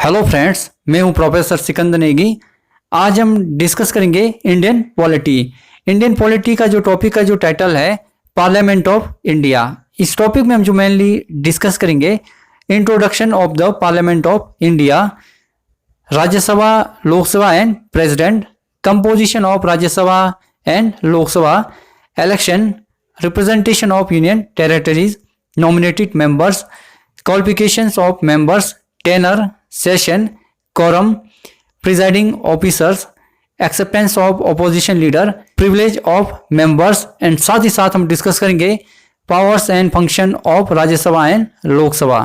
Hello friends, मैं हूं professor Sikandar Negi. आज हम डिस्कस करेंगे इंडियन पॉलिटी। इंडियन पॉलिटी का जो टॉपिक का जो टाइटल है पार्लियामेंट ऑफ इंडिया। इस टॉपिक में हम जो मेनली डिस्कस करेंगे introduction of the parliament of India, Rajya Sabha, Lok Sabha and president, composition of Rajya Sabha and Lok Sabha, election, representation of union territories, nominated members, qualifications of members, tenure, session, quorum, presiding officers, acceptance of opposition leader, privilege of members and साथ ही साथ हम discuss करेंगे powers and function of Rajya Sabha and Lok Sabha.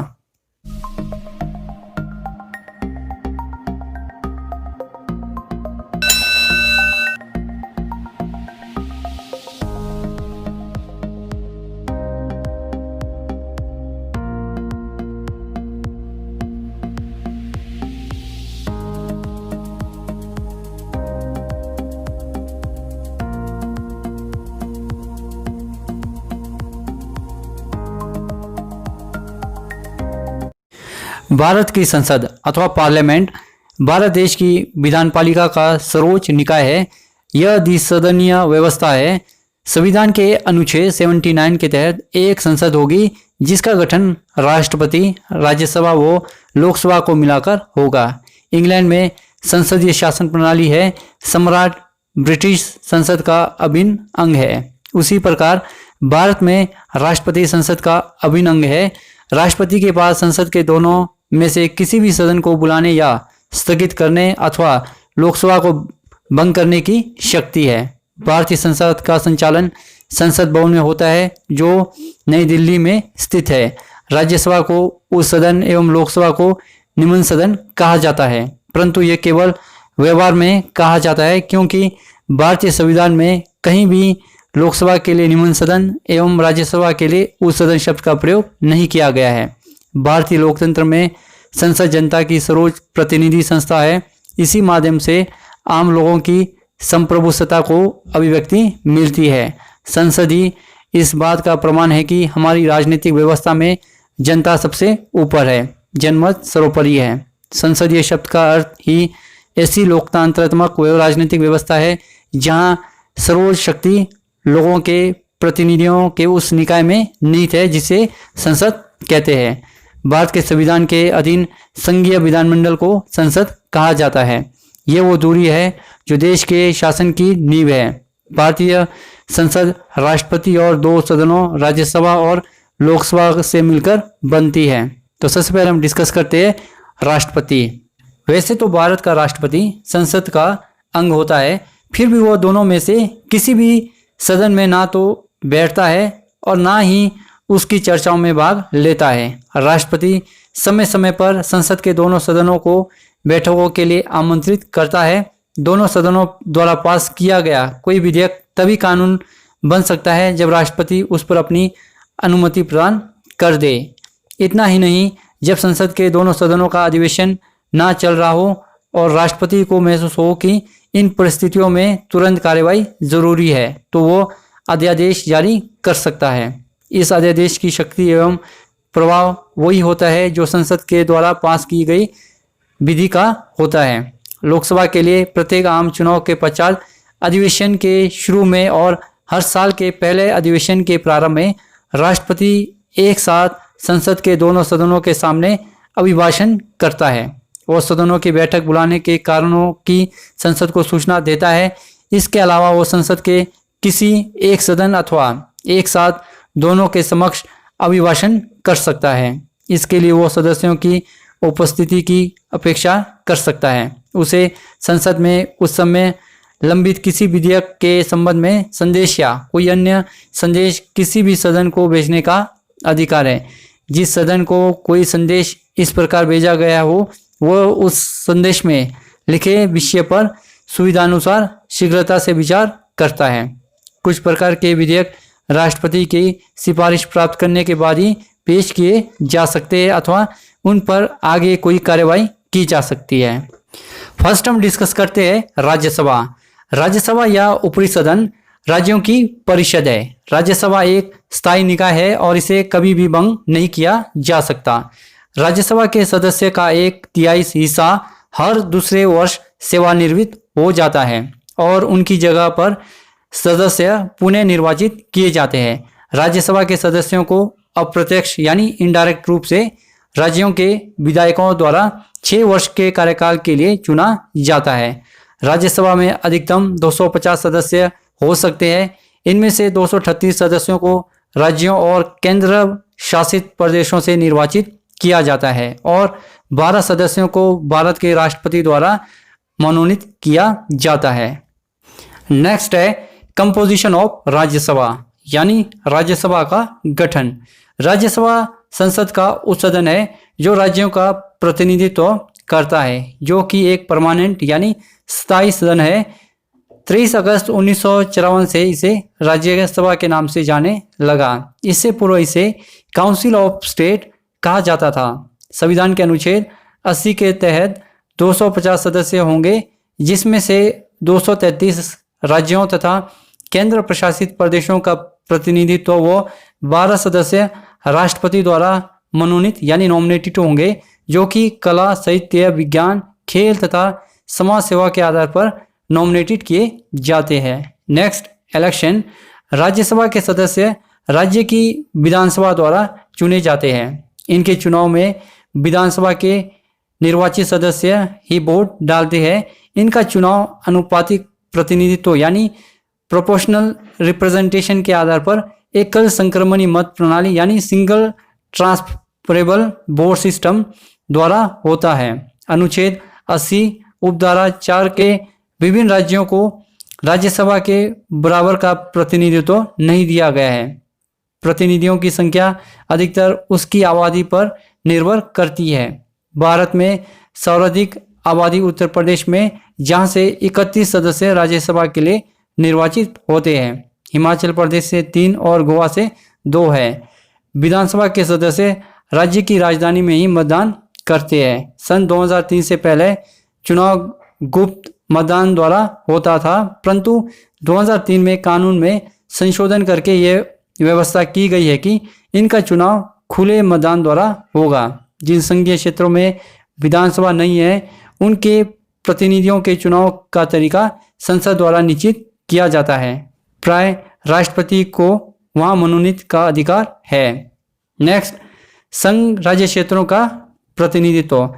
Bharat की संसद अथवा parliament Bharat देश की विधान पालिका का सर्वोच्च निकाय है। यह द्विसदनीय व्यवस्था है। संविधान के अनुच्छेद 79 के तहत एक संसद होगी जिसका गठन राष्ट्रपति, राज्यसभा व लोकसभा को मिलाकर होगा। इंग्लैंड में संसदीय शासन प्रणाली है। सम्राट ब्रिटिश संसद का अभिन्न अंग है। उसी प्रकार भारत में राष्ट्रपति संसद का अभिन्न अंग है। राष्ट्रपति के पास संसद के दोनों में से किसी भी सदन को बुलाने या स्थगित करने अथवा लोकसभा को भंग करने की शक्ति है। भारतीय संसद का संचालन संसद भवन में होता है जो नई दिल्ली में स्थित है। राज्यसभा को उस सदन एवं लोकसभा को निम्न सदन कहा जाता है, परंतु यह केवल व्यवहार में कहा जाता है क्योंकि भारतीय संविधान में कहीं भी लोकसभा के लिए निम्न सदन एवं राज्यसभा के लिए उस सदन शब्द का प्रयोग नहीं किया गया है। भारतीय लोकतंत्र में संसद जनता की सर्वोच्च प्रतिनिधि संस्था है। इसी माध्यम से आम लोगों की संप्रभुता को अभिव्यक्ति मिलती है। संसद ही इस बात का प्रमाण है कि हमारी राजनीतिक व्यवस्था में जनता सबसे ऊपर है, जनमत सर्वोपरि है। संसदीय शब्द का अर्थ ही ऐसी लोकतंत्रात्मक राजनीतिक व्यवस्था है जहां सर्वोच्च शक्ति लोगों के प्रतिनिधियों के उस निकाय में निहित है जिसे संसद कहते हैं। भारत के संविधान के अधीन संघीय विधानमंडल को संसद कहा जाता है। यह वो दूरी है जो देश के शासन की नींव है। भारतीय संसद राष्ट्रपति और दो सदनों राज्यसभा और लोकसभा से मिलकर बनती है। तो सबसे पहले हम डिस्कस करते हैं राष्ट्रपति। वैसे तो भारत का राष्ट्रपति संसद का अंग होता है, फिर भी वो दोनों में से किसी भी सदन में ना तो बैठता है और ना ही उसकी चर्चाओं में भाग लेता है। राष्ट्रपति समय समय पर संसद के दोनों सदनों को बैठकों के लिए आमंत्रित करता है। दोनों सदनों द्वारा पास किया गया कोई विधेयक तभी कानून बन सकता है जब राष्ट्रपति उस पर अपनी अनुमति प्रदान कर दे। इतना ही नहीं, जब संसद के दोनों सदनों का अधिवेशन ना चल रहा हो और राष्ट्रपति को महसूस हो कि इन परिस्थितियों में तुरंत कार्यवाही जरूरी है तो वो अध्यादेश जारी कर सकता है। इस अध्यादेश की शक्ति एवं प्रभाव वही होता है जो संसद के द्वारा पास की गई विधि का होता है। लोकसभा के लिए प्रत्येक आम चुनाव के पश्चात अधिवेशन के शुरू में और हर साल के पहले अधिवेशन के प्रारंभ में राष्ट्रपति एक साथ संसद के दोनों सदनों के सामने अभिभाषण करता है और सदनों की बैठक बुलाने के कारणों की संसद को सूचना देता है। इसके अलावा वो संसद के किसी एक सदन अथवा एक साथ दोनों के समक्ष अभिभाषण कर सकता है। इसके लिए वो सदस्यों की उपस्थिति की अपेक्षा कर सकता है। उसे संसद में उस समय लंबित किसी विधेयक के संबंध में संदेश या कोई अन्य संदेश किसी भी सदन को भेजने का अधिकार है। जिस सदन को कोई संदेश इस प्रकार भेजा गया हो वो उस संदेश में लिखे विषय पर सुविधानुसार शीघ्रता से विचार करता है। कुछ प्रकार के विधेयक राष्ट्रपति की सिफारिश प्राप्त करने के बाद ही पेश किए जा सकते हैं अथवा उन पर आगे कोई कार्यवाही की जा सकती है। फर्स्ट हम डिस्कस करते हैं राज्यसभा। राज्यसभा या ऊपरी सदन राज्यों की परिषद है। राज्यसभा एक स्थायी निकाय है और इसे कभी भी भंग नहीं किया जा सकता। राज्यसभा के सदस्य का 1/3 हिस्सा हर दूसरे वर्ष सेवानिवृत्त हो जाता है और उनकी जगह पर सदस्य पुनः निर्वाचित किए जाते हैं। राज्यसभा के सदस्यों को अप्रत्यक्ष यानी इनडायरेक्ट रूप से राज्यों के विधायकों द्वारा 6 वर्ष के कार्यकाल के लिए चुना जाता है। राज्यसभा में अधिकतम 250 सदस्य हो सकते हैं। इनमें से 238 सदस्यों को राज्यों और केंद्र शासित प्रदेशों से निर्वाचित किया जाता है और 12 सदस्यों को भारत के राष्ट्रपति द्वारा मनोनीत किया जाता है। नेक्स्ट है कंपोजिशन ऑफ राज्यसभा यानी राज्यसभा का गठन। राज्यसभा संसद का उस सदन है जो राज्यों का प्रतिनिधित्व करता है, जो कि एक परमानेंट यानी स्थायी सदन है। 23 अगस्त 1954 से इसे राज्यसभा के नाम से जाने लगा। इससे पूर्व इसे काउंसिल ऑफ स्टेट कहा जाता था। संविधान के अनुच्छेद 80 के तहत 250 सदस्य होंगे, जिसमें से 233 राज्यों तथा केंद्र प्रशासित प्रदेशों का प्रतिनिधित्व वो 12 सदस्य राष्ट्रपति द्वारा मनोनीत यानी नॉमिनेटेड होंगे, जो कि कला, साहित्य, विज्ञान, खेल तथा समाज सेवा के आधार पर नॉमिनेटेड किए जाते हैं। Next, election. राज्यसभा के सदस्य राज्य की विधानसभा द्वारा चुने जाते हैं। इनके चुनाव में विधानसभा के निर्वाचित सदस्य ही वोट डालते हैं। इनका चुनाव अनुपातिक प्रतिनिधित्व यानी प्रोपोर्शनल रिप्रेजेंटेशन के आधार पर एकल संक्रमणी मत प्रणाली यानी सिंगल ट्रांसफरेबल वोट सिस्टम द्वारा होता है। अनुच्छेद 80 उपधारा 4 के विभिन्न राज्यों को राज्यसभा के बराबर का प्रतिनिधित्व नहीं दिया गया है। प्रतिनिधियों की संख्या अधिकतर उसकी आबादी पर निर्भर करती है। भारत में सर्वाधिक आबादी उत्तर प्रदेश में, जहां से 31 सदस्य राज्यसभा के लिए निर्वाचित होते हैं। हिमाचल प्रदेश से 3 और गोवा से 2 है। विधानसभा के सदस्य राज्य की राजधानी में ही मतदान करते हैं। सन 2003 से पहले चुनाव गुप्त मतदान द्वारा होता था, परंतु 2003 में कानून में संशोधन करके यह व्यवस्था की गई है कि इनका चुनाव खुले मतदान द्वारा होगा। जिन संघीय क्षेत्रों में विधानसभा नहीं है, उनके प्रतिनिधियों के चुनाव का तरीका संसद द्वारा निश्चित किया जाता है। प्राय राष्ट्रपति को वहां मनोनीत का अधिकार है। नेक्स्ट, संघ राज्य क्षेत्रों का प्रतिनिधित्व।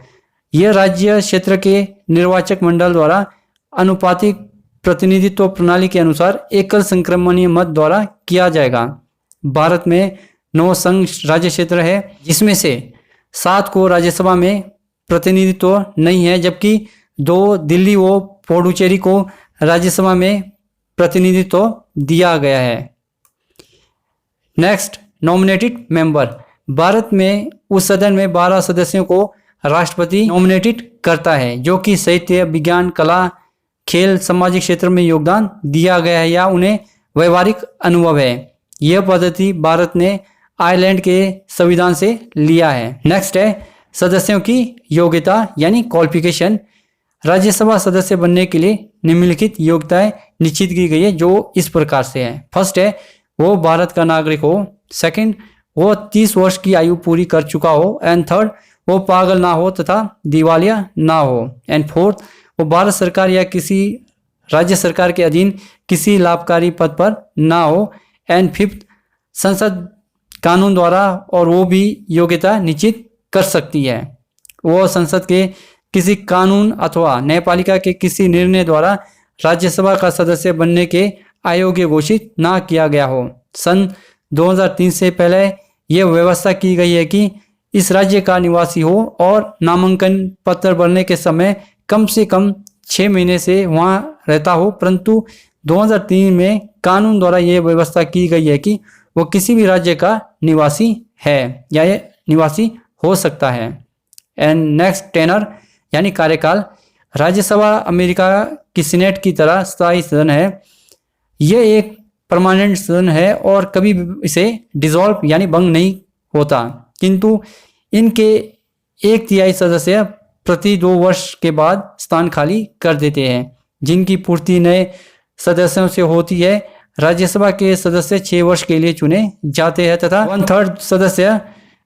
यह राज्य क्षेत्र के निर्वाचक मंडल द्वारा अनुपातिक प्रतिनिधित्व प्रणाली के अनुसार एकल संक्रमणीय मत द्वारा किया जाएगा। भारत में 9 संघ राज्य क्षेत्र है, जिसमें से 7 को राज्यसभा में प्रतिनिधित्व नहीं है, जबकि 2 दिल्ली व पुडुचेरी को राज्यसभा में प्रतिनिधित्व दिया गया है। Next, nominated member. भारत में उस सदन में 12 सदस्यों को राष्ट्रपति नॉमिनेटेड करता है, जो कि साहित्य, विज्ञान, कला, खेल, सामाजिक क्षेत्र में योगदान दिया गया है या उन्हें व्यवहारिक अनुभव है। यह पद्धति भारत ने आयरलैंड के संविधान से लिया है। नेक्स्ट है सदस्यों की योग्यता यानी क्वालिफिकेशन। राज्यसभा सदस्य बनने के लिए निम्नलिखित योग्यताएं निश्चित की गई है, जो इस प्रकार से है। फर्स्ट है वो भारत का नागरिक हो। सेकंड, वो 30 वर्ष की आयु पूरी कर चुका हो। एंड थर्ड, वो पागल ना हो तथा दिवालिया ना हो। एंड फोर्थ, वो भारत सरकार या किसी राज्य सरकार के अधीन किसी लाभकारी पद पर ना हो। एंड फिफ्थ, संसद कानून द्वारा और वो भी योग्यता निश्चित कर सकती है। वो संसद के किसी कानून अथवा न्यायपालिका के किसी निर्णय द्वारा राज्यसभा का सदस्य बनने के अयोग्य घोषित ना किया गया हो। सन 2003 से पहले यह व्यवस्था की गई है कि इस राज्य का निवासी हो और नामांकन पत्र भरने के समय कम से कम 6 महीने से वहां रहता हो, परंतु 2003 में कानून द्वारा यह व्यवस्था की गई है कि वो किसी भी राज्य का निवासी है या ये निवासी हो सकता है। एंड नेक्स्ट, टेनर यानी कार्यकाल। राज्यसभा अमेरिका की सीनेट की तरह स्थायी सदन है। यह एक परमानेंट सदन है और कभी इसे डिसॉल्व यानी भंग नहीं होता, किंतु इनके 1/3 सदस्य प्रति 2 वर्ष के बाद स्थान खाली कर देते हैं, जिनकी पूर्ति नए सदस्यों से होती है। राज्यसभा के सदस्य 6 वर्ष के लिए चुने जाते हैं तथा 1/3 सदस्य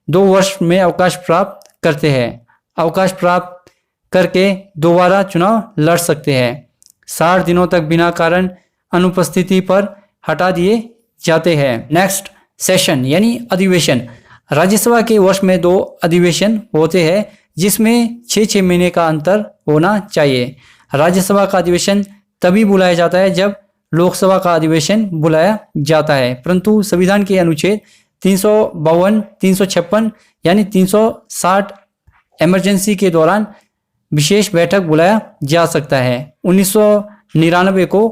2 वर्ष में अवकाश प्राप्त करते हैं, अवकाश प्राप्त करके दोबारा चुनाव लड़ सकते हैं। 60 दिनों तक बिना कारण अनुपस्थिति पर हटा दिए जाते हैं। नेक्स्ट, सेशन यानी अधिवेशन। राज्यसभा के वर्ष में 2 अधिवेशन होते हैं जिसमें 6-6 महीने का अंतर होना चाहिए। राज्यसभा का अधिवेशन तभी बुलाया जाता है जब लोकसभा का अधिवेशन बुलाया जाता है, परंतु संविधान के अनुच्छेद 352, 356 यानी 360 इमरजेंसी के दौरान विशेष बैठक बुलाया जा सकता है। 1999 को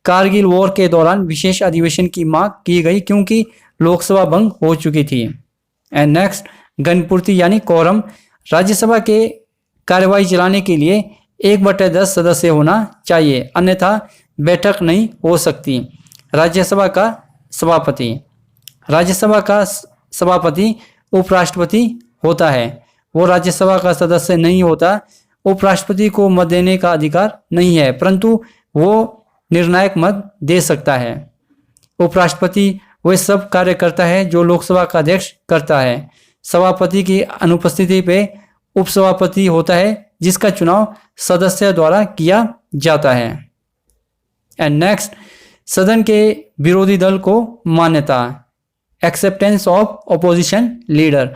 कारगिल वॉर के दौरान विशेष अधिवेशन की मांग की गई क्योंकि लोकसभा भंग हो चुकी थी। एंड नेक्स्ट, गणपूर्ति यानी कोरम। राज्यसभा के कार्यवाही चलाने के लिए 1/10 सदस्य होना चाहिए, अन्यथा बैठक नहीं हो सकती। राज्यसभा का सभापति। राज्यसभा का सभापति उपराष्ट्रपति होता है। वो राज्यसभा का सदस्य नहीं होता। उपराष्ट्रपति को मत देने का अधिकार नहीं है, परंतु वो निर्णायक मत दे सकता है। उपराष्ट्रपति वह सब कार्य करता है जो लोकसभा का अध्यक्ष करता है। सभापति की अनुपस्थिति पे उपसभापति होता है जिसका चुनाव सदस्य द्वारा किया जाता है। एंड नेक्स्ट, सदन के विरोधी दल को मान्यता। Acceptance of opposition leader.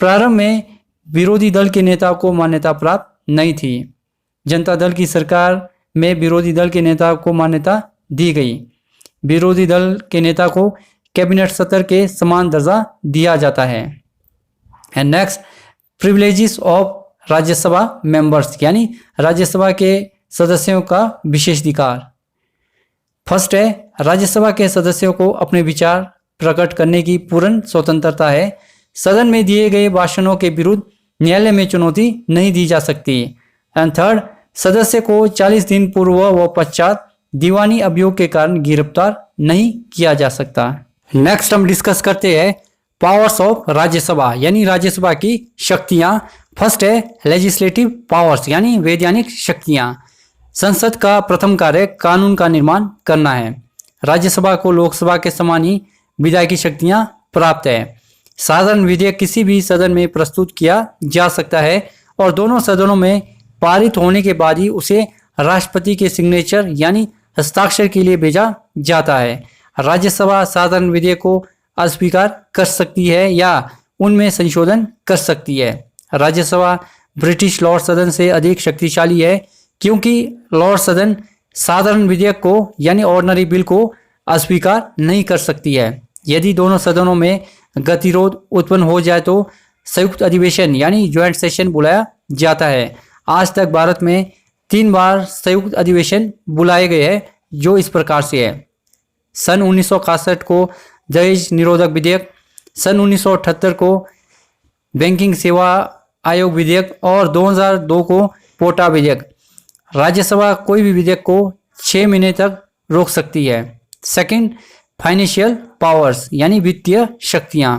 प्रारंभ में विरोधी दल के नेता को मान्यता प्राप्त नहीं थी। जनता दल की सरकार में विरोधी दल के नेता को मान्यता दी गई। विरोधी दल के नेता को कैबिनेट सत्र के समान दर्जा दिया जाता है। And next, privileges of Rajya Sabha members यानी राज्यसभा के सदस्यों का विशेषाधिकार। फर्स्ट है, राज्यसभा के सदस्यों को अपने विचार प्रकट करने की पूर्ण स्वतंत्रता है। सदन में दिए गए भाषणों के विरुद्ध न्यायालय में चुनौती नहीं दी जा सकती। एंड थर्ड, सदस्य को 40 दिन पूर्व व पश्चात दीवानी अभियोग के कारण गिरफ्तार नहीं किया जा सकता। नेक्स्ट हम डिस्कस करते हैं पावर्स ऑफ राज्यसभा यानी राज्यसभा की शक्तियां। फर्स्ट है लेजिस्लेटिव पावर्स यानी वैधानिक शक्तियां। संसद का प्रथम कार्य कानून का निर्माण करना है। राज्यसभा को लोकसभा के समान ही विधायी शक्तियां प्राप्त है। साधारण विधेयक किसी भी सदन में प्रस्तुत किया जा सकता है और दोनों सदनों में पारित होने के बाद ही उसे राष्ट्रपति के सिग्नेचर यानी हस्ताक्षर के लिए भेजा जाता है। राज्यसभा साधारण विधेयक को अस्वीकार कर सकती है या उनमें संशोधन कर सकती है। राज्यसभा ब्रिटिश लॉर्ड सदन से अधिक शक्तिशाली है क्योंकि लॉर्ड सदन साधारण विधेयक को यानी ऑर्डिनरी बिल को अस्वीकार नहीं कर सकती है। यदि दोनों सदनों में गतिरोध उत्पन्न हो जाए तो संयुक्त अधिवेशन यानी ज्वाइंट सेशन बुलाया जाता है। आज तक भारत में 3 बार संयुक्त अधिवेशन बुलाए गए हैं जो इस प्रकार से है। सन 1961 को दहेज निरोधक विधेयक, सन 1978 को बैंकिंग सेवा आयोग विधेयक और 2002 को पोटा विधेयक। राज्यसभा कोई भी विधेयक को 6 महीने तक रोक सकती है। सेकंड, फाइनेंशियल पावर्स यानी वित्तीय शक्तियां।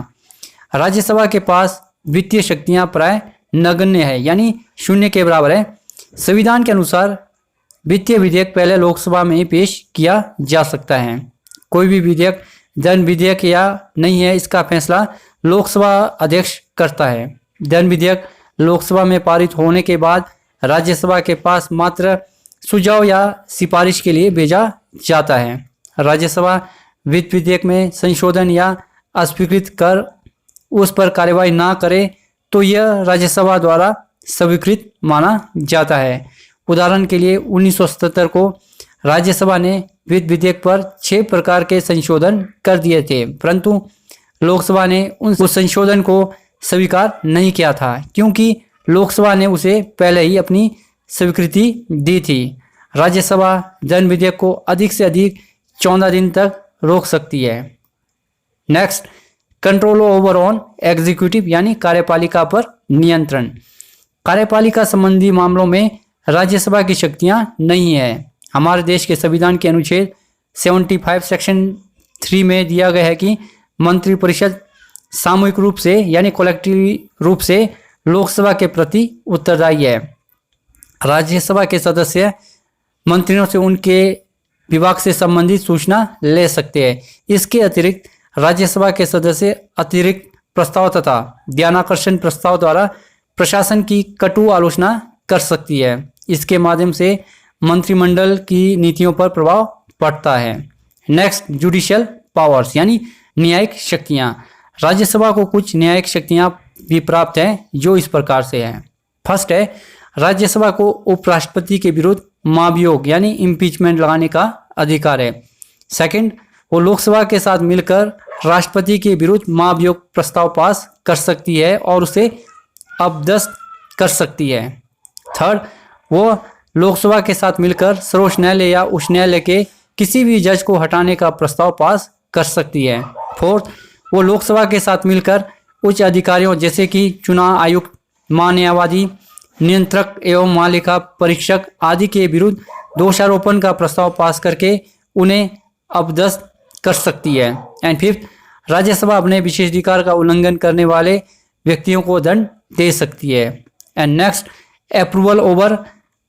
राज्यसभा के पास वित्तीय शक्तियां प्राय नगण्य है यानी शून्य के बराबर है। संविधान के अनुसार वित्तीय विधेयक पहले लोकसभा में ही पेश किया जा सकता है। कोई भी विधेयक धन विधेयक या नहीं है इसका फैसला लोकसभा अध्यक्ष करता है। धन विधेयक लोकसभा में पारित होने के बाद राज्यसभा के पास मात्र सुझाव या सिफारिश के लिए भेजा जाता है। राज्यसभा वित्त विधेयक में संशोधन या अस्वीकृत कर उस पर कार्यवाही ना करे तो यह राज्यसभा द्वारा स्वीकृत माना जाता है। उदाहरण के लिए 1977 को राज्यसभा ने वित्त विधेयक पर 6 प्रकार के संशोधन कर दिए थे, परंतु लोकसभा ने उस संशोधन को स्वीकार नहीं किया था क्योंकि लोकसभा ने उसे पहले ही अपनी स्वीकृति दी थी। राज्यसभा धन विधेयक को अधिक से अधिक 14 दिन तक रोक सकती है। Next, control over on executive यानी कार्यपालिका पर नियंत्रण। कार्यपालिका संबंधी मामलों में राज्यसभा की शक्तियां नहीं है। हमारे देश के संविधान के अनुच्छेद 75 सेक्शन 3 में दिया गया है कि मंत्रिपरिषद सामूहिक रूप से यानी कलेक्टिव रूप से लोकसभा के प्रति उत्तरदायी है। राज्यसभा के सदस्य मंत्रियों से उनके विभाग से संबंधित सूचना ले सकते हैं। इसके अतिरिक्त राज्यसभा के सदस्य अतिरिक्त प्रस्ताव तथा ध्यानाकर्षण प्रस्ताव द्वारा प्रशासन की कटु आलोचना कर सकती है। इसके माध्यम से मंत्रिमंडल की नीतियों पर प्रभाव पड़ता है। नेक्स्ट, जुडिशियल पावर्स यानी न्यायिक शक्तियां। राज्यसभा को कुछ न्यायिक शक्तियां भी प्राप्त हैं जो इस प्रकार से हैं। फर्स्ट है, राज्यसभा को उपराष्ट्रपति के विरुद्ध महाभियोग यानी इम्पीचमेंट लगाने का अधिकार है। सेकंड, वो लोकसभा के साथ मिलकर राष्ट्रपति के विरुद्ध महाभियोग प्रस्ताव पास कर सकती है और उसे अपदस्थ कर सकती है। थर्ड, वो लोकसभा के साथ मिलकर सर्वोच्च न्यायालय या उच्च न्यायालय के किसी भी जज को हटाने का प्रस्ताव पास कर सकती है। फोर्थ, वो लोकसभा के साथ मिलकर उच्च अधिकारियों जैसे कि चुनाव आयुक्त, महान्यायवादी, नियंत्रक एवं महालेखा परीक्षक आदि के विरुद्ध दोषारोपण का प्रस्ताव पास करके उन्हें अपदस्थ कर सकती है। एंड फिफ्थ, राज्यसभा अपने विशेषाधिकार का उल्लंघन करने वाले व्यक्तियों को दंड दे सकती है। And next, approval over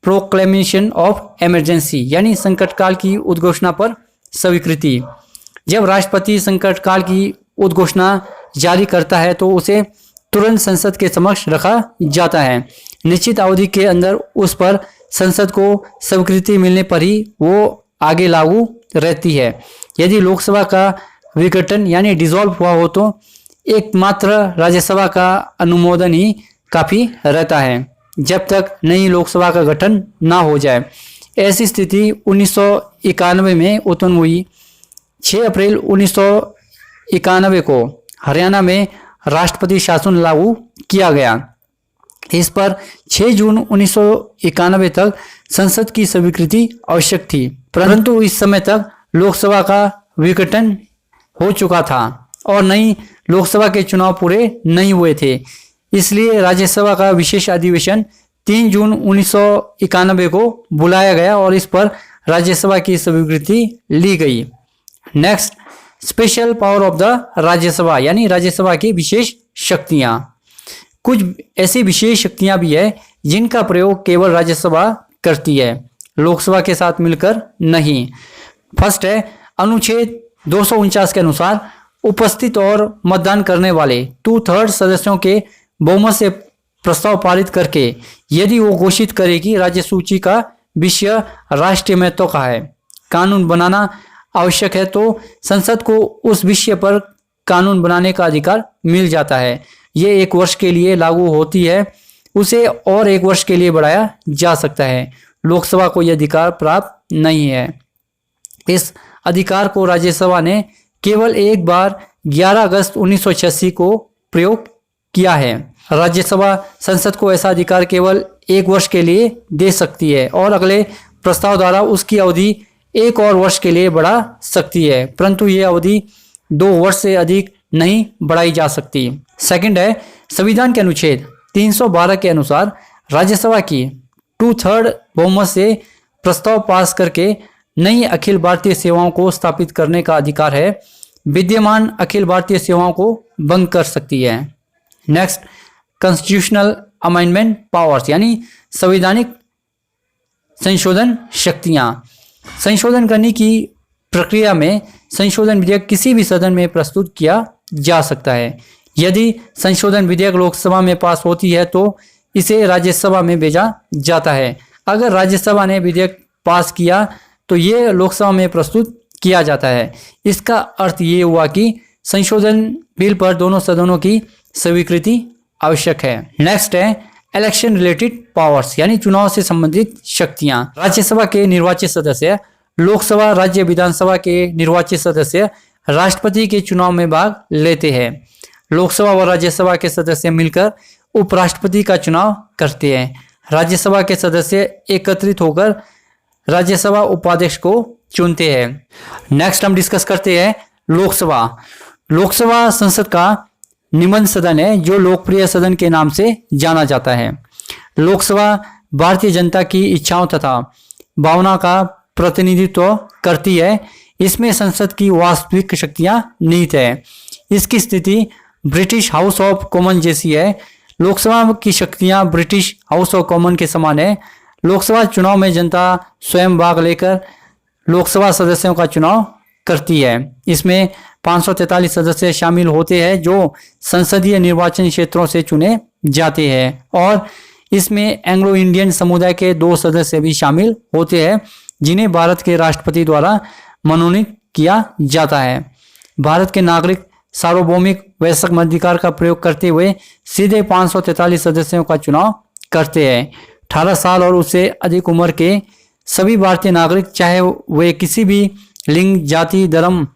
proclamation of emergency यानी संकटकाल की उद्घोषणा पर स्वीकृति। जब राष्ट्रपति संकटकाल की उद्घोषणा जारी करता है तो उसे तुरंत संसद के समक्ष रखा जाता है। निश्चित अवधि के अंदर उस पर संसद को स्वीकृति मिलने पर ही वो आगे लागू रहती है। यदि लोकसभा का विघटन यानी डिसॉल्व हुआ हो तो एकमात्र राज्यसभा का अनुमोदन ही काफ़ी रहता है जब तक नई लोकसभा का गठन ना हो जाए। ऐसी स्थिति 1991 में उत्पन्न हुई। 6 अप्रैल 1991 को हरियाणा में राष्ट्रपति शासन लागू किया गया। इस पर 6 जून 1991 तक संसद की स्वीकृति आवश्यक थी, परंतु इस समय तक लोकसभा का विघटन हो चुका था और नई लोकसभा के चुनाव पूरे नहीं हुए थे। इसलिए राज्यसभा का विशेष अधिवेशन 3 जून 1991 को बुलाया गया और इस पर राज्यसभा की स्वीकृति ली गई। Next, special power of the Rajya Sabha यानी राज्यसभा की विशेष शक्तियां। कुछ ऐसी विशेष शक्तियां भी है जिनका प्रयोग केवल राज्यसभा करती है, लोकसभा के साथ मिलकर नहीं। फर्स्ट है, अनुच्छेद 249 के अनुसार उपस्थित और मतदान करने वाले 2/3 सदस्यों के बहुमत से प्रस्ताव पारित करके यदि वो घोषित करे कि राज्य सूची का विषय राष्ट्रीय महत्व का है, कानून बनाना आवश्यक है, तो संसद को उस विषय पर कानून बनाने का अधिकार मिल जाता है। ये 1 वर्ष के लिए लागू होती है, उसे और 1 वर्ष के लिए बढ़ाया जा सकता है। लोकसभा को यह अधिकार प्राप्त नहीं है। इस अधिकार को राज्यसभा ने केवल एक बार 11 अगस्त 1986 को प्रयोग किया है। राज्यसभा संसद को ऐसा अधिकार केवल 1 वर्ष के लिए दे सकती है और अगले प्रस्ताव द्वारा उसकी अवधि 1 और वर्ष के लिए बढ़ा सकती है, परंतु यह अवधि 2 वर्ष से अधिक नहीं बढ़ाई जा सकती। सेकंड है, संविधान के अनुच्छेद 312 के अनुसार राज्यसभा की 2/3 बहुमत से प्रस्ताव पास करके नई अखिल भारतीय सेवाओं को स्थापित करने का अधिकार है। विद्यमान अखिल भारतीय सेवाओं को भंग कर सकती है। नेक्स्ट, कॉन्स्टिट्यूशनल अमेंडमेंट पावर्स यानी संवैधानिक संशोधन शक्तियां। संशोधन करने की प्रक्रिया में संशोधन विधेयक किसी भी सदन में प्रस्तुत किया जा सकता है। यदि संशोधन विधेयक लोकसभा में पास होती है तो इसे राज्यसभा में भेजा जाता है। अगर राज्यसभा ने विधेयक पास किया तो ये लोकसभा में प्रस्तुत किया जाता है। इसका अर्थ ये हुआ कि संशोधन बिल पर दोनों सदनों की स्वीकृति आवश्यक है। नेक्स्ट है इलेक्शन रिलेटेड पावर्स यानी चुनाव से संबंधित शक्तियां। राज्यसभा के निर्वाचित सदस्य, लोकसभा, राज्य विधानसभा के निर्वाचित सदस्य राष्ट्रपति के चुनाव में भाग लेते हैं। लोकसभा व राज्यसभा के सदस्य मिलकर उपराष्ट्रपति का चुनाव करते हैं। राज्यसभा के सदस्य एकत्रित होकर राज्यसभा उपाध्यक्ष को चुनते हैं। नेक्स्ट हम डिस्कस करते हैं लोकसभा। लोकसभा संसद का निम्न सदन है जो लोकप्रिय सदन के नाम से जाना जाता है। लोकसभा भारतीय जनता की इच्छाओं तथा भावना का प्रतिनिधित्व करती है। इसमें संसद की वास्तविक शक्तियां निहित है। इसकी स्थिति ब्रिटिश हाउस ऑफ कॉमन जैसी है। लोकसभा की शक्तियां ब्रिटिश हाउस ऑफ कॉमन के समान है। लोकसभा चुनाव में जनता स्वयं भाग लेकर लोकसभा सदस्यों का चुनाव करती है। इसमें 543 सदस्य शामिल होते हैं जो संसदीय निर्वाचन क्षेत्रों से चुने जाते हैं और इसमें एंग्लो इंडियन समुदाय के 2 सदस्य भी शामिल होते हैं जिन्हें भारत के राष्ट्रपति द्वारा मनोनीत किया जाता है। भारत के नागरिक सार्वभौमिक वयस्क मताधिकार का प्रयोग करते हुए सीधे 543 सदस्यों का चुनाव करते हैं। 18 साल और उससे अधिक उम्र के सभी भारतीय नागरिक, चाहे वे किसी भी लिंग, जाति, धर्म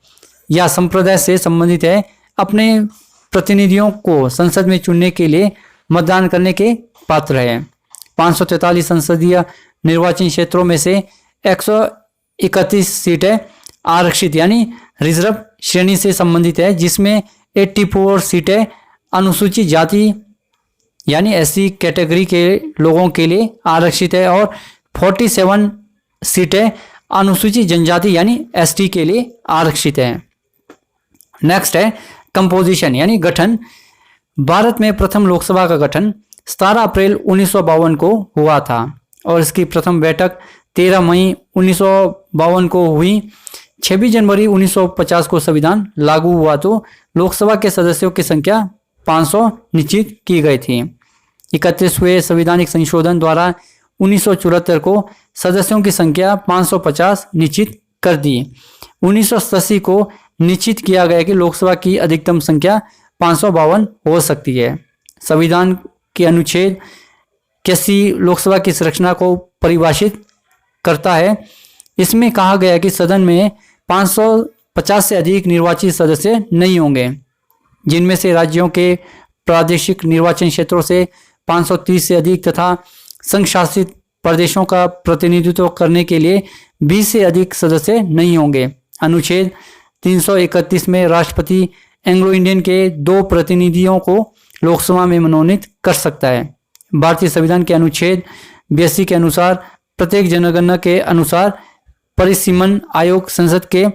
या संप्रदाय से संबंधित है, अपने प्रतिनिधियों को संसद में चुनने के लिए मतदान करने के पात्र है। 543 संसदीय निर्वाचन क्षेत्रों में से 131 सीटें आरक्षित यानी रिजर्व श्रेणी से संबंधित है, जिसमें 84 सीटें अनुसूचित जाति यानी एससी कैटेगरी के लोगों के लिए आरक्षित है और 47 सीटें अनुसूचित जनजाति यानी एसटी के लिए आरक्षित है। नेक्स्ट है कंपोजिशन यानी गठन। भारत में प्रथम लोकसभा का गठन 17 अप्रैल 1952 को हुआ था और इसकी प्रथम बैठक 13 मई 1952 को हुई। 26 जनवरी 1950 को संविधान लागू हुआ तो लोकसभा के सदस्यों की संख्या 500 निश्चित की गई थी। 31वें संवैधानिक संशोधन द्वारा 1974 को सदस्यों की संख्या 550 निश्चित कर दी। 1980 को निश्चित किया गया कि लोकसभा की अधिकतम संख्या 552 हो सकती है। संविधान के अनुच्छेद 81 लोकसभा की संरचना को परिभाषित करता है। इसमें कहा गया कि सदन में 550 से अधिक निर्वाचित सदस्य नहीं होंगे, जिनमें से राज्यों के प्रादेशिक निर्वाचन क्षेत्रों से 530 से अधिक तथा संघ शासित प्रदेशों का प्रतिनिधित्व करने के लिए 20 से अधिक सदस्य नहीं होंगे। अनुच्छेद 331 में राष्ट्रपति एंग्लो इंडियन के 2 प्रतिनिधियों को लोकसभा में मनोनीत कर सकता है। भारतीय संविधान के अनुच्छेद 82 के अनुसार प्रत्येक जनगणना के अनुसार परिसीमन आयोग संसद के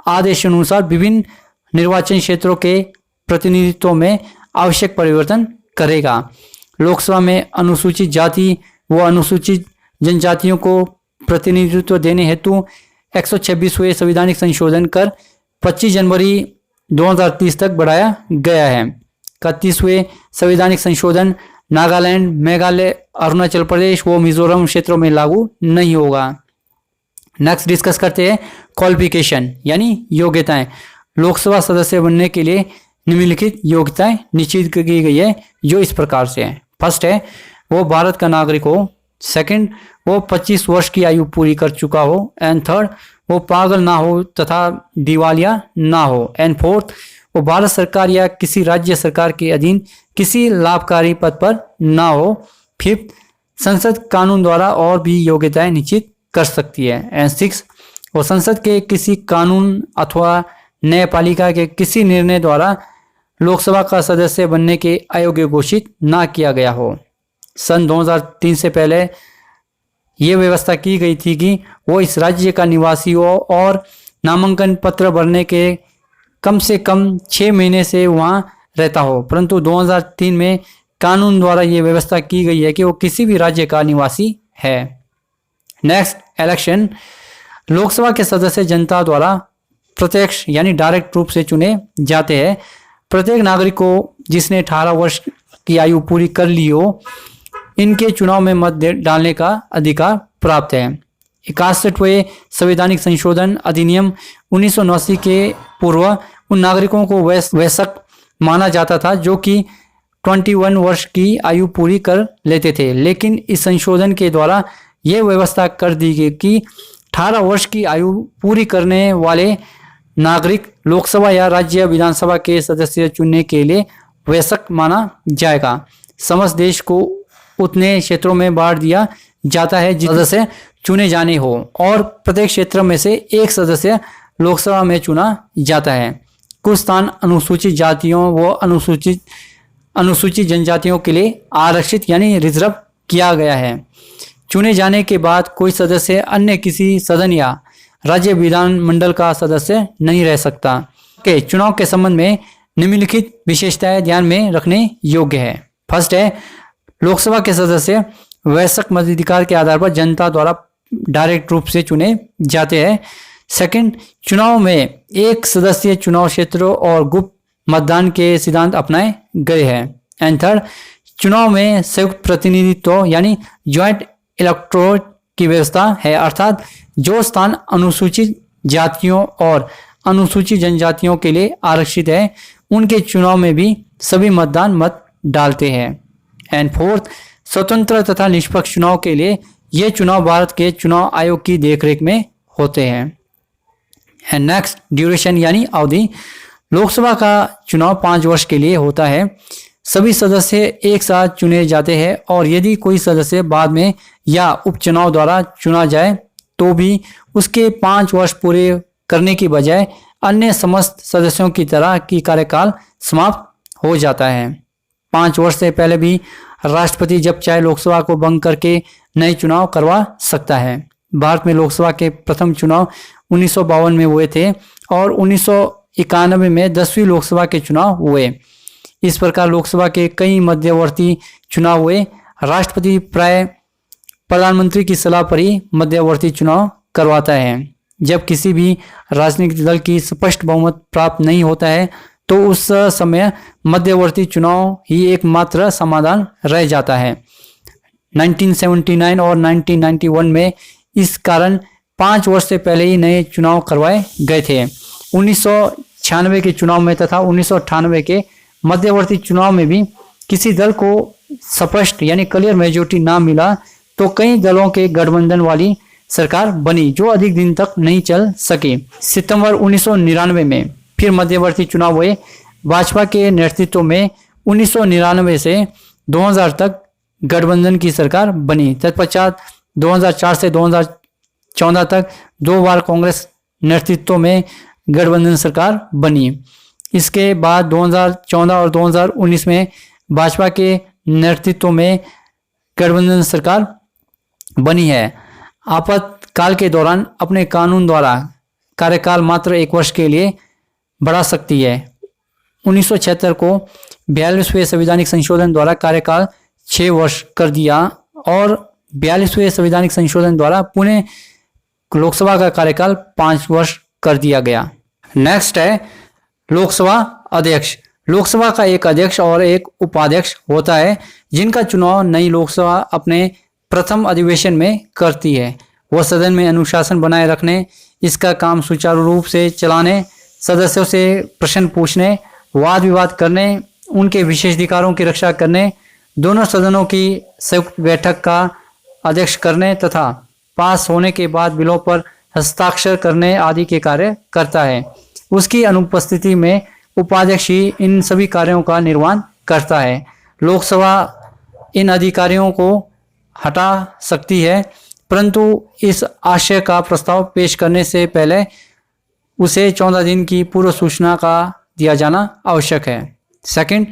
आदेशानुसार विभिन्न निर्वाचन क्षेत्रों के प्रतिनिधित्व में आवश्यक परिवर्तन करेगा। लोकसभा में अनुसूचित जाति व अनुसूचित जनजातियों को प्रतिनिधित्व देने हेतु 126वें संवैधानिक संशोधन कर 25 जनवरी 2030 तक बढ़ाया गया है। 31वें संवैधानिक संशोधन नागालैंड, मेघालय, अरुणाचल प्रदेश व मिजोरम क्षेत्रों में लागू नहीं होगा। नेक्स्ट डिस्कस करते हैं क्वालिफिकेशन यानी योग्यताएं। लोकसभा सदस्य बनने के लिए निम्नलिखित योग्यताएं निश्चित की गई है जो इस प्रकार से है। फर्स्ट है वो भारत का नागरिक हो। सेकंड वो 25 वर्ष की आयु पूरी कर चुका हो। एंड थर्ड वो पागल ना हो तथा दिवालिया ना हो। एंड फोर्थ वो भारत सरकार या किसी राज्य सरकार के अधीन किसी लाभकारी पद पर ना हो। फिफ्थ संसद कानून द्वारा और भी योग्यताएं निश्चित कर सकती है। एंड सिक्स वो संसद के किसी कानून अथवा न्यायपालिका के किसी निर्णय द्वारा लोकसभा का सदस्य बनने के अयोग्य घोषित ना किया गया हो। सन 2003 से पहले ये व्यवस्था की गई थी कि वो इस राज्य का निवासी हो और नामांकन पत्र भरने के कम से कम 6 महीने से वहाँ रहता हो, परंतु 2003 में कानून द्वारा ये व्यवस्था की गई है कि वो किसी भी राज्य का निवासी है। Next election. लोकसभा के सदस्य जनता द्वारा प्रत्यक्ष यानी डायरेक्ट रूप से चुने जाते हैं। प्रत्येक नागरिक को जिसने 18 वर्ष की आयु पूरी कर ली हो इनके चुनाव में मत डालने का अधिकार प्राप्त है। 61वें संवैधानिक संशोधन अधिनियम 1989 के पूर्व उन नागरिकों को वयस्क माना जाता था जो कि 21 वर्ष की आयु पूरी कर लेते थे, लेकिन इस संशोधन के द्वारा यह व्यवस्था कर दी गई कि 18 वर्ष की आयु पूरी करने वाले नागरिक लोकसभा या राज्य विधानसभा के सदस्य चुनने के लिए वयस्क माना जाएगा। समस्त देश को उतने क्षेत्रों में बांट दिया जाता है जिस सदस्य चुने जाने हो और प्रत्येक क्षेत्र में से एक सदस्य लोकसभा में चुना जाता है। कुछ स्थान अनुसूचित जातियों व अनुसूचित जनजातियों के लिए आरक्षित यानी रिजर्व किया गया है। चुने जाने के बाद कोई सदस्य अन्य किसी सदन या राज्य विधानमंडल का सदस्य नहीं रह सकता। के चुनाव के संबंध में निम्नलिखित विशेषताएं ध्यान में रखने योग्य है। फर्स्ट है लोकसभा के सदस्य वयस्क मताधिकार के आधार पर जनता द्वारा डायरेक्ट रूप से चुने जाते हैं। सेकंड, चुनाव में एक सदस्यीय चुनाव क्षेत्र और गुप्त मतदान के सिद्धांत अपनाए गए हैं। एंड थर्ड, चुनाव में संयुक्त प्रतिनिधित्व यानी ज्वाइंट इलेक्टोरेट की व्यवस्था है, अर्थात जो स्थान अनुसूचित जातियों और अनुसूचित जनजातियों के लिए आरक्षित है उनके चुनाव में भी सभी मतदान मत डालते हैं। एंड फोर्थ, स्वतंत्र तथा निष्पक्ष चुनाव के लिए ये चुनाव भारत के चुनाव आयोग की देखरेख में होते हैं। एंड नेक्स्ट, ड्यूरेशन यानी अवधि। लोकसभा का चुनाव 5 वर्ष के लिए होता है। सभी सदस्य एक साथ चुने जाते हैं और यदि कोई सदस्य बाद में या उपचुनाव द्वारा चुना जाए तो भी उसके 5 वर्ष पूरे करने की बजाय अन्य समस्त सदस्यों की तरह की कार्यकाल समाप्त हो जाता है। 5 वर्ष से पहले भी राष्ट्रपति जब चाहे लोकसभा को भंग करके नए चुनाव करवा सकता है। भारत में लोकसभा के प्रथम चुनाव 1952 में हुए थे और 1991 में 10वीं लोकसभा के चुनाव हुए। इस प्रकार लोकसभा के कई मध्यवर्ती चुनाव हुए। राष्ट्रपति प्राय प्रधानमंत्री की सलाह पर ही मध्यवर्ती चुनाव करवाता है। जब किसी भी राजनीतिक दल की स्पष्ट बहुमत प्राप्त नहीं होता है तो उस समय मध्यवर्ती चुनाव ही एकमात्र समाधान रह जाता है। 1979 और 1991 में इस कारण 5 वर्ष से पहले ही नए चुनाव करवाए गए थे। 1996 के चुनाव में तथा 1998 के मध्यवर्ती चुनाव में भी किसी दल को स्पष्ट यानी क्लियर मेजोरिटी ना मिला तो कई दलों के गठबंधन वाली सरकार बनी जो अधिक दिन तक नहीं चल सकी। सितंबर 1999 में फिर मध्यवर्ती चुनाव हुए। भाजपा के नेतृत्व में 1999 से 2000 तक गठबंधन की सरकार बनी। तत्पश्चात 2004 से 2014 तक 2 बार कांग्रेस नेतृत्व में गठबंधन सरकार बनी। इसके बाद 2014 और 2019 में भाजपा के नेतृत्व में गठबंधन सरकार बनी है। आपातकाल के दौरान अपने कानून द्वारा कार्यकाल मात्र 1 वर्ष के लिए बढ़ा सकती है। 1976 को 42वें संवैधानिक संशोधन द्वारा कार्यकाल 6 वर्ष कर दिया और 42वें संवैधानिक संशोधन द्वारा पुणे लोकसभा का कार्यकाल 5 वर्ष कर दिया गया। नेक्स्ट है लोकसभा अध्यक्ष। लोकसभा का एक अध्यक्ष और एक उपाध्यक्ष होता है जिनका चुनाव नई लोकसभा अपने प्रथम अधिवेशन में करती है। वह सदन में अनुशासन बनाए रखने, इसका काम सुचारू रूप से चलाने, सदस्यों से प्रश्न पूछने, वाद विवाद करने, उनके विशेष अधिकारों की रक्षा करने, दोनों सदनों की संयुक्त बैठक का अध्यक्ष करने तथा पास होने के बाद बिलों पर हस्ताक्षर करने आदि के कार्य करता है। उसकी अनुपस्थिति में उपाध्यक्ष ही इन सभी कार्यों का निर्वहन करता है। लोकसभा इन अधिकारियों को हटा सकती है परंतु इस आशय का प्रस्ताव पेश करने से पहले उसे 14 दिन की पूर्व सूचना का दिया जाना आवश्यक है। सेकंड,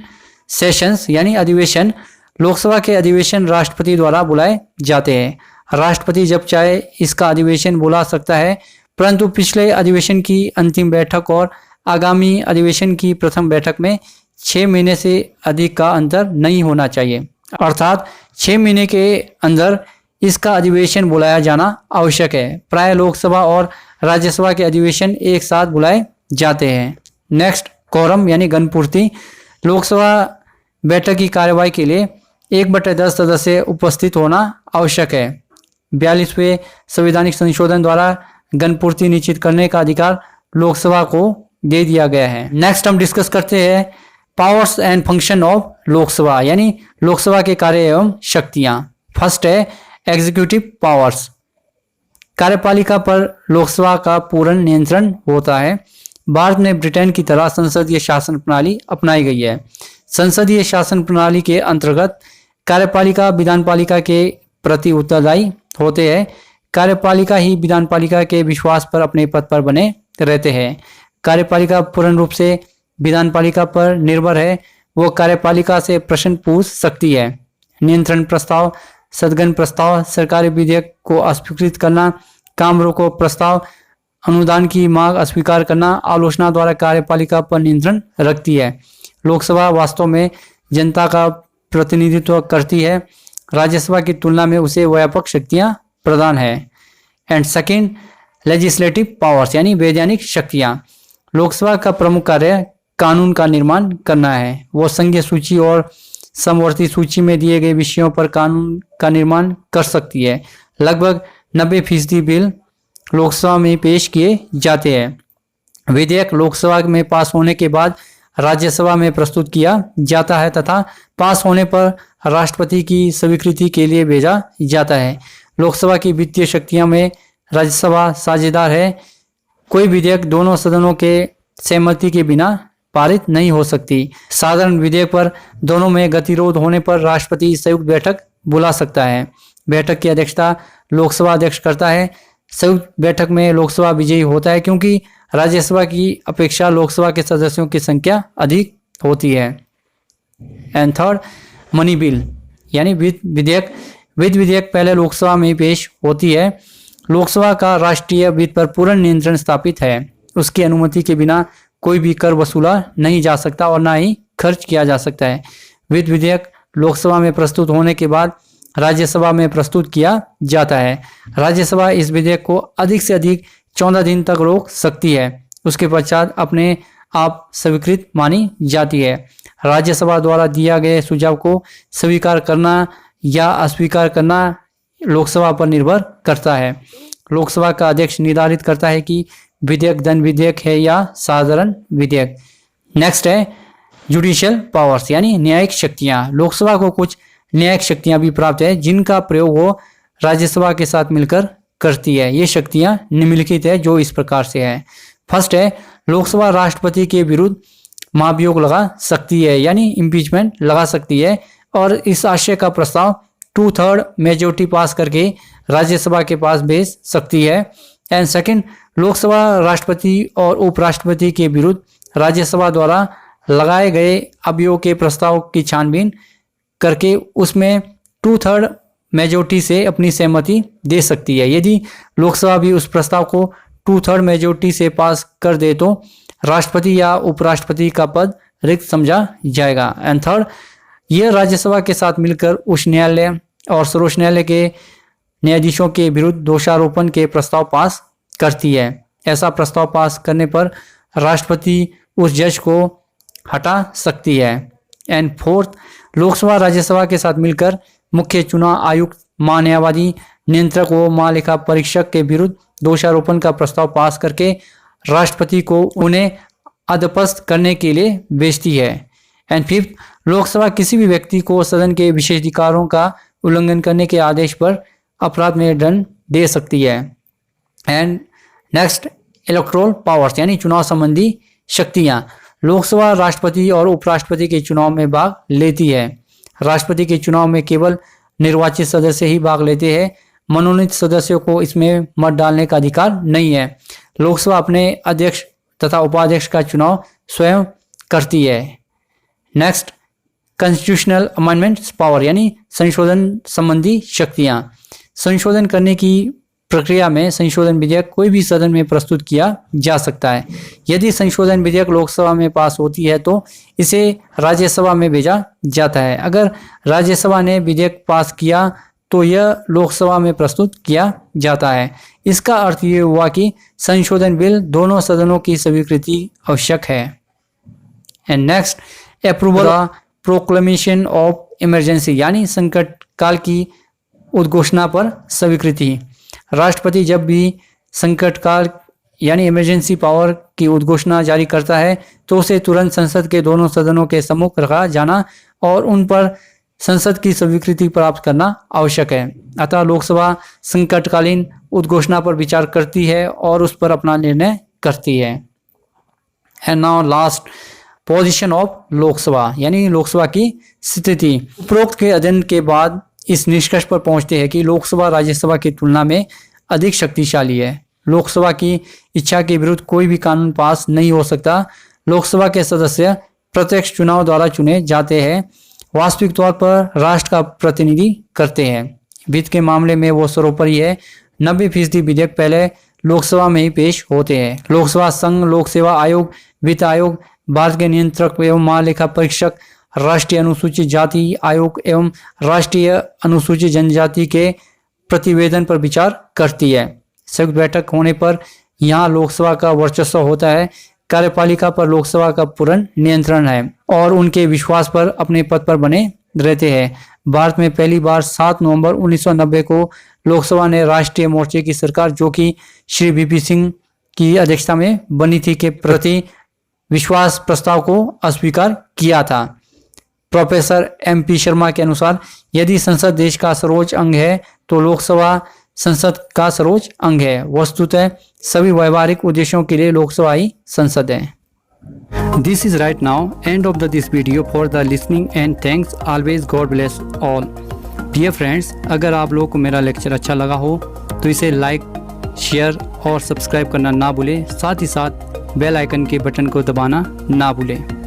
सेशंस यानी अधिवेशन। लोकसभा के अधिवेशन राष्ट्रपति द्वारा बुलाए जाते हैं। राष्ट्रपति जब चाहे इसका अधिवेशन बुला सकता है परंतु पिछले अधिवेशन की अंतिम बैठक और आगामी अधिवेशन की प्रथम बैठक में 6 महीने से अधिक का अंतर नहीं होना चाहिए, अर्थात 6 महीने के अंदर इसका अधिवेशन बुलाया जाना आवश्यक है। प्राय लोकसभा और राज्यसभा के अधिवेशन एक साथ बुलाए जाते हैं। नेक्स्ट, कोरम यानी गणपूर्ति। लोकसभा बैठक की कार्यवाही के लिए 1/10 सदस्य उपस्थित होना आवश्यक है। 42वें संवैधानिक संशोधन द्वारा गणपूर्ति निश्चित करने का अधिकार लोकसभा को दे दिया गया है। नेक्स्ट हम डिस्कस करते हैं powers and function of Lok Sabha यानी लोकसभा के कार्य एवं शक्तियां। फर्स्ट है एग्जीक्यूटिव पावर्स। कार्यपालिका पर लोकसभा का पूर्ण नियंत्रण होता है। भारत में ब्रिटेन की तरह संसदीय शासन प्रणाली अपनाई गई है। संसदीय शासन प्रणाली के अंतर्गत कार्यपालिका विधानपालिका के प्रति उत्तरदायी होते हैं। कार्यपालिका ही विधानपालिका के विश्वास पर अपने पद पर बने रहते हैं। कार्यपालिका पूर्ण रूप से विधानपालिका पर निर्भर है। वो कार्यपालिका से प्रश्न पूछ सकती है। नियंत्रण प्रस्ताव, सदगन प्रस्ताव, सरकारी विधेयक को अस्वीकृत करना, काम रोको प्रस्ताव, अनुदान की मांग अस्वीकार करना, आलोचना द्वारा कार्यपालिका पर नियंत्रण रखती है। लोकसभा वास्तव में जनता का प्रतिनिधित्व करती है। राज्यसभा की तुलना में उसे व्यापक शक्तियां प्रदान है। एंड सेकंड, लेजिस्लेटिव पावर्स यानी वैधानिक शक्तियां। लोकसभा का प्रमुख कार्य कानून का निर्माण करना है। वो संघीय सूची और समवर्ती सूची में दिए गए विषयों पर कानून का निर्माण कर सकती है। लगभग 90% बिल लोकसभा में पेश किए जाते हैं। विधेयक लोकसभा में पास होने के बाद राज्यसभा में प्रस्तुत किया जाता है तथा पास होने पर राष्ट्रपति की स्वीकृति के लिए भेजा जाता है। लोकसभा की वित्तीय शक्तियां में राज्यसभा साझेदार है। कोई विधेयक दोनों सदनों के सहमति के बिना पारित नहीं हो सकती। साधारण विधेयक पर दोनों में गतिरोध होने पर राष्ट्रपति संयुक्त बैठक बुला सकता है। बैठक की अध्यक्षता लोकसभा अध्यक्ष करता है। संयुक्त बैठक में लोकसभा विजयी होता है क्योंकि राज्यसभा की अपेक्षा लोकसभा के सदस्यों की संख्या अधिक होती है। एंड थर्ड, मनी बिल यानी विधेयक। विधेयक पहले लोकसभा में पेश होती है। लोकसभा का राष्ट्रीय वित्त पर पूर्ण नियंत्रण स्थापित है। उसकी अनुमति के बिना कोई भी कर वसूला नहीं जा सकता और ना ही खर्च किया जा सकता है। विधेयक लोकसभा में प्रस्तुत होने के बाद राज्यसभा में प्रस्तुत किया जाता है। राज्यसभा इस विधेयक को अधिक से अधिक 14 दिन तक रोक सकती है। उसके पश्चात अपने आप स्वीकृत मानी जाती है। राज्यसभा द्वारा दिया गए सुझाव को स्वीकार करना या अस्वीकार करना लोकसभा पर निर्भर करता है। लोकसभा का अध्यक्ष निर्धारित करता है कि विधेयक धन विधेयक है या साधारण विधेयक। नेक्स्ट है जुडिशियल पावर्स यानी न्यायिक शक्तियां। लोकसभा को कुछ न्यायिक शक्तियां भी प्राप्त है जिनका प्रयोग वो राज्यसभा के साथ मिलकर करती है। ये शक्तियां निम्नलिखित है जो इस प्रकार से है। फर्स्ट है लोकसभा राष्ट्रपति के विरुद्ध महाभियोग लगा सकती है यानी इम्पीचमेंट लगा सकती है और इस आशय का प्रस्ताव 2/3 मेजोरिटी पास करके राज्यसभा के पास भेज सकती है। एंड सेकंड, लोकसभा राष्ट्रपति और उपराष्ट्रपति के विरुद्ध राज्यसभा द्वारा लगाए गए अभियोग के प्रस्ताव की छानबीन करके उसमें 2/3 मेजोरिटी से अपनी सहमति दे सकती है। यदि लोकसभा भी उस प्रस्ताव को 2/3 मेजोरिटी से पास कर दे तो राष्ट्रपति या उपराष्ट्रपति का पद रिक्त समझा जाएगा। एंड थर्ड, यह राज्यसभा के साथ मिलकर उच्च न्यायालय और सर्वोच्च न्यायालय के न्यायाधीशों के विरुद्ध दोषारोपण के प्रस्ताव पास करती है। ऐसा प्रस्ताव पास करने पर राष्ट्रपति उस जज को हटा सकती है। एंड फोर्थ, लोकसभा राज्यसभा के साथ मिलकर मुख्य चुनाव आयुक्त, महान्यायवादी, नियंत्रक व महालेखा परीक्षक के विरुद्ध दोषारोपण का प्रस्ताव पास करके राष्ट्रपति को उन्हें अधपस्त करने के लिए भेजती है। एंड फिफ्थ, लोकसभा किसी भी व्यक्ति को सदन के विशेषाधिकारों का उल्लंघन करने के आदेश पर अपराध में दंड दे सकती है। एंड नेक्स्ट, इलेक्टोरल पावर्स यानी चुनाव संबंधी शक्तियां। लोकसभा राष्ट्रपति और उपराष्ट्रपति के चुनाव में भाग लेती है। राष्ट्रपति के चुनाव में केवल निर्वाचित सदस्य ही भाग लेते हैं। मनोनीत सदस्यों को इसमें मत डालने का अधिकार नहीं है। लोकसभा अपने अध्यक्ष तथा उपाध्यक्ष का चुनाव स्वयं करती है। नेक्स्ट, कॉन्स्टिट्यूशनल अमेंडमेंट्स पावर यानी संशोधन संबंधी शक्तियां। संशोधन करने की प्रक्रिया में संशोधन विधेयक कोई भी सदन में प्रस्तुत किया जा सकता है। यदि संशोधन विधेयक लोकसभा में पास होती है तो इसे राज्यसभा में भेजा जाता है। अगर राज्यसभा ने विधेयक पास किया तो यह लोकसभा में प्रस्तुत किया जाता है। इसका अर्थ ये हुआ कि संशोधन बिल दोनों सदनों की स्वीकृति आवश्यक है। And next, approval proclamation of emergency यानी संकट काल की उद्घोषणा पर स्वीकृति। राष्ट्रपति जब भी संकट काल यानी इमरजेंसी पावर की उद्घोषणा जारी करता है तो उसे तुरंत संसद के दोनों सदनों के सम्मुख रखा जाना और उन पर संसद की स्वीकृति प्राप्त करना आवश्यक है। अतः लोकसभा संकटकालीन उद्घोषणा पर विचार करती है और उस पर अपना निर्णय करती है। And now last, position of Lok Sabha यानी लोकसभा की स्थिति। उपरोक्त के अध्ययन के बाद इस निष्कर्ष पर पहुंचते हैं कि लोकसभा राज्यसभा की तुलना में अधिक शक्तिशाली है। लोकसभा की इच्छा के विरुद्ध कोई भी कानून पास नहीं हो सकता। लोकसभा के सदस्य प्रत्यक्ष चुनाव द्वारा चुने जाते हैं, वास्तविक तौर पर राष्ट्र का प्रतिनिधि करते हैं। वित्त के मामले में वो सर्वोपरि है। 90% विधेयक पहले लोकसभा में ही पेश होते हैं। लोकसभा संघ लोक सेवा आयोग, वित्त आयोग, भारत के नियंत्रक एवं महालेखा परीक्षक, राष्ट्रीय अनुसूचित जाति आयोग एवं राष्ट्रीय अनुसूचित जनजाति के प्रतिवेदन पर विचार करती है। संयुक्त बैठक होने पर यहाँ लोकसभा का वर्चस्व होता है। कार्यपालिका पर लोकसभा का पूर्ण नियंत्रण है और उनके विश्वास पर अपने पद पर बने रहते हैं। भारत में पहली बार 7 नवंबर 1990 को लोकसभा ने राष्ट्रीय मोर्चे की सरकार, जो कि श्री वीपी सिंह की अध्यक्षता में बनी थी, के प्रति विश्वास प्रस्ताव को अस्वीकार किया था। प्रोफेसर MP शर्मा के अनुसार यदि संसद देश का सर्वोच्च अंग है तो लोकसभा संसद का सर्वोच्च अंग है। वस्तुतः सभी व्यवहारिक उद्देश्यों के लिए लोकसभा ही संसद है। This is right now end of this video for the listening and thanks always God bless all. Dear friends, अगर आप लोगों को मेरा लेक्चर अच्छा लगा हो तो इसे लाइक, शेयर और सब्सक्राइब करना ना भूलें। साथ ही साथ बेल आइकन के बटन को दबाना ना भूलें।